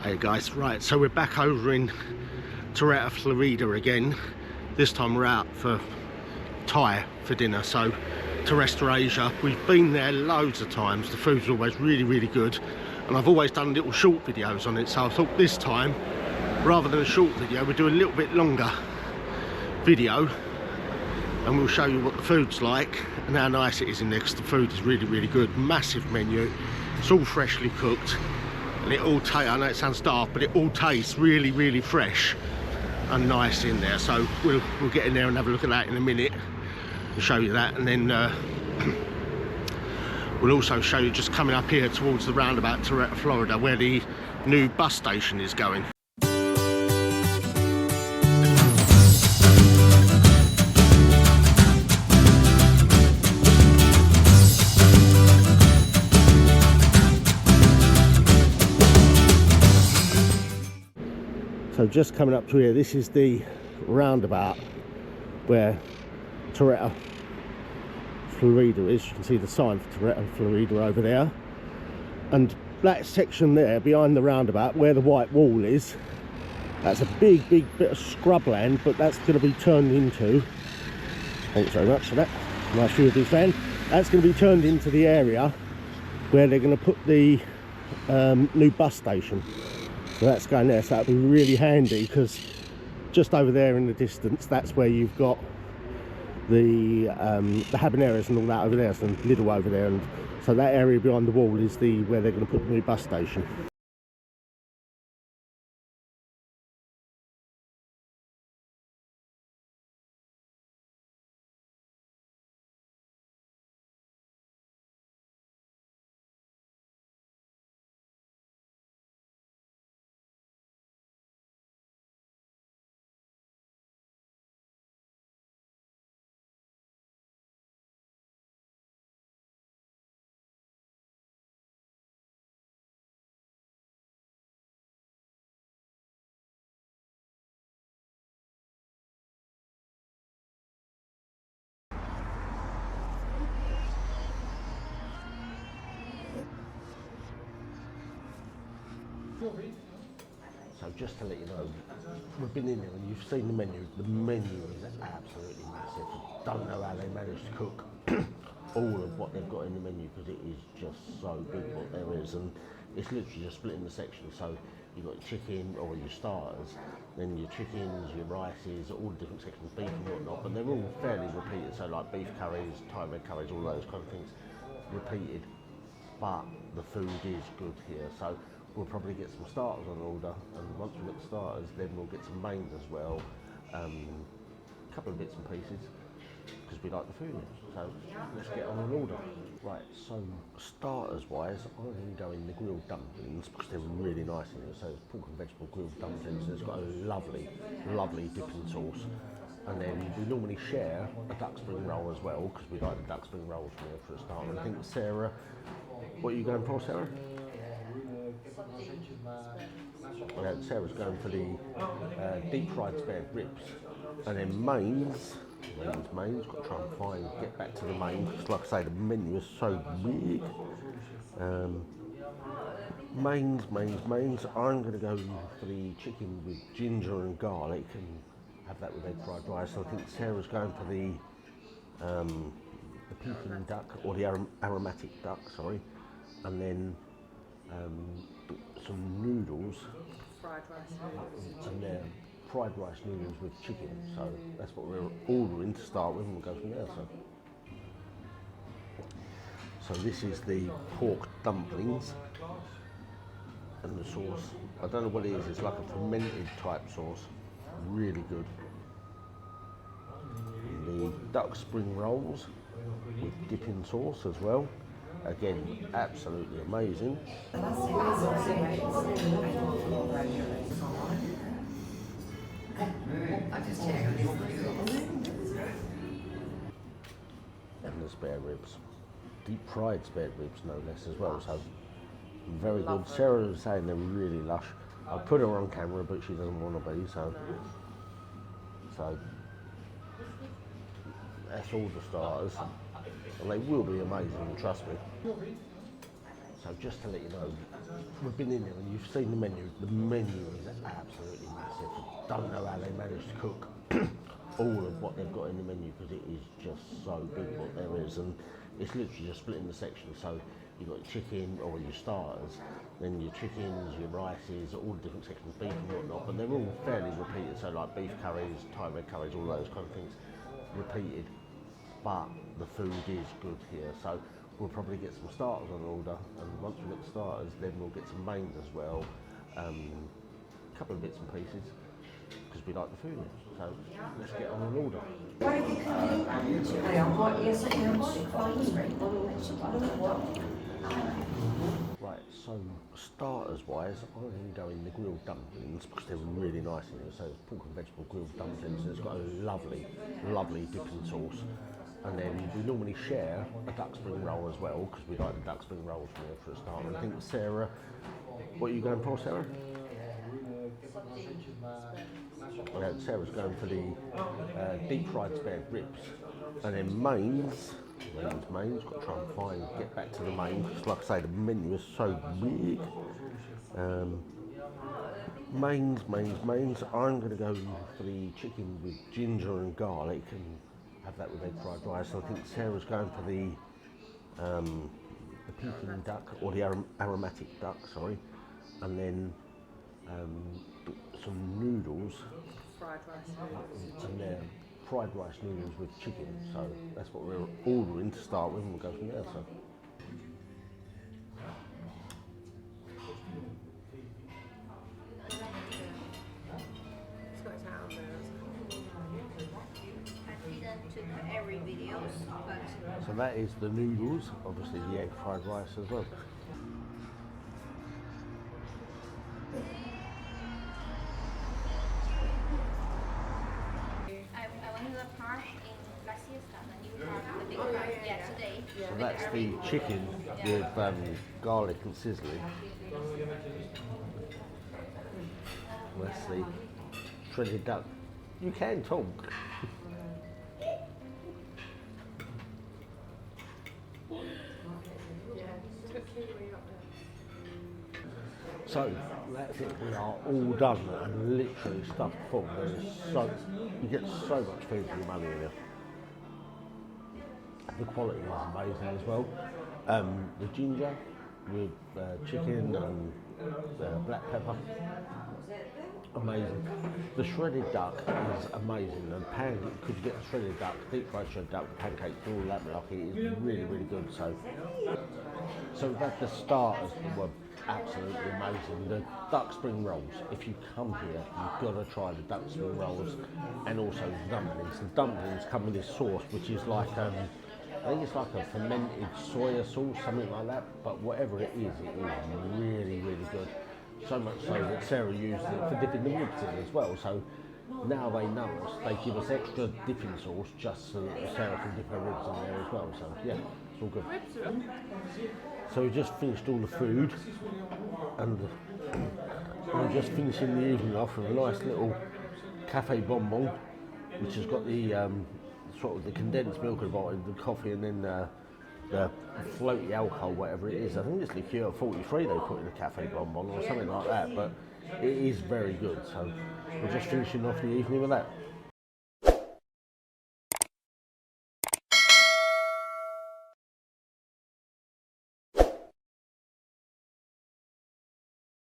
Hey guys, right, so we're back over in Torrevieja, Florida again. This time we're out for Thai for dinner, so Torestasia. We've been there loads of times. The food's always really, really good. And I've always done little short videos on it, so I thought this time, rather than a short video, we'll do a little bit longer video. And we'll show you what the food's like and how nice it is in there, because the food is really, really good. Massive menu. It's all freshly cooked. And it all tastes, I know it sounds daft, but it all tastes really, really fresh and nice in there. So we'll get in there and have a look at that in a minute and show you that. And then we'll also show you, just coming up here towards the roundabout Torrevieja, Florida, where the new bus station is going. So just coming up to here, this is the roundabout where Torrevieja, Florida is. You can see the sign for Torrevieja, Florida over there. And that section there behind the roundabout where the white wall is, that's a big, big bit of scrubland, but that's going to be turned into, thanks very much for that, nice foodies fan. That's going to be turned into the area where they're going to put the new bus station. So that's going there, so that'll be really handy, because just over there in the distance, that's where you've got the habaneros and all that over there, so little over there, and so that area behind the wall is where they're going to put the new bus station. So just to let you know, we've been in here and you've seen the menu. The menu is absolutely massive. Don't know how they managed to cook all of what they've got in the menu, because it is just so big what there is, and it's literally just split into sections. So you've got chicken, or your starters, then your chickens, your rices, all the different sections, beef and whatnot, but they're all fairly repeated. So like beef curries, Thai red curries, all those kind of things repeated, but the food is good here. So we'll probably get some starters on order, and once we've got the starters, then we'll get some mains as well, a couple of bits and pieces, because we like the food. So let's get on an order. Right, so starters wise, I'm going to go in the grilled dumplings, because they're really nice in here. So it's pork and vegetable grilled dumplings, and it's got a lovely, lovely dipping sauce. And then we normally share a duck spring roll as well, because we like the duck spring rolls from here for a start. And I think Sarah, what are you going for, Sarah? Sarah's going for the deep fried spare ribs, and then mains, got to try and get back to the main, because like I say, the menu is so big. Mains, I'm going to go for the chicken with ginger and garlic and have that with egg fried rice. I think Sarah's going for the Peking duck, or the aromatic duck, sorry, and then some noodles, fried rice, and then fried rice noodles with chicken. So that's what we're ordering to start with, and we'll go from there. So this is the pork dumplings, and the sauce, I don't know what it is, it's like a fermented type sauce, really good. The duck spring rolls with dipping sauce as well. Again, absolutely amazing. And the spare ribs. Deep fried spare ribs, no less, as well. So very good. Sarah was saying they're really lush. I put her on camera, but she doesn't want to be, so that's all the starters. And they will be amazing, trust me. So just to let you know, we've been in there and you've seen the menu. The menu is absolutely massive. Don't know how they managed to cook all of what they've got in the menu because it is just so big what there is, and it's literally just split into sections. So you've got your chicken or your starters, then your chickens, your rices, all the different sections, beef and whatnot, but they're all fairly repeated. So like beef curries, Thai red curries, all those kind of things repeated. But the food is good here. So we'll probably get some starters on order, and once we get the starters, then we'll get some mains as well, a couple of bits and pieces, because we like the food. So let's get on an order. Right, so starters wise, I'm going to go in the grilled dumplings because they're really nice in here. So it's pork and vegetable grilled dumplings, and it's got a lovely, lovely dipping sauce. And then we normally share a duck spring roll as well because we like the duck spring rolls more for a start. And I think Sarah, what are you going for, Sarah? Well, Sarah's going for the deep fried spare ribs. And then mains, got to try and get back to the main because like I say, the menu is so big. Mains. I'm going to go for the chicken with ginger and garlic and have that with egg fried rice. I think Sarah's going for the Peking duck, or the aromatic duck, sorry, and then some noodles. Fried rice noodles. And they're fried rice noodles with chicken. So that's what we're ordering to start with, and we'll go from there. So. It's got its out there. Every video, but So that is the noodles, obviously the egg fried rice as well. I went to the park in La Siesta, the new park, the big park, today. So that's the chicken with garlic and sizzling. That's the shredded duck. You can talk. So that's it, we are all done and literally stuffed full. You get so much food for your money in here. The quality is amazing as well. The ginger with chicken and black pepper, amazing. The shredded duck is amazing, and because you get the shredded duck, deep fried shredded duck, pancakes, all that malarkey is really, really good. So we've had the starters that were absolutely amazing. The duck spring rolls, if you come here, you've got to try the duck spring rolls, and also the dumplings. The dumplings come with this sauce, which is like, I think it's like a fermented soya sauce, something like that, but whatever it is really, really good. So much so that Sarah used it for dipping the ribs in as well. So now they know us, they give us extra dipping sauce just so that Sarah can dip her ribs in there as well. So yeah, it's all good. So we just finished all the food, and I'm just finishing the evening off with a nice little cafe bonbon, which has got the sort of the condensed milk involved, the coffee, and then the floaty alcohol, whatever it is. I think it's liqueur 43 they put in a cafe bonbon or something like that, but it is very good. So we're just finishing off the evening with that.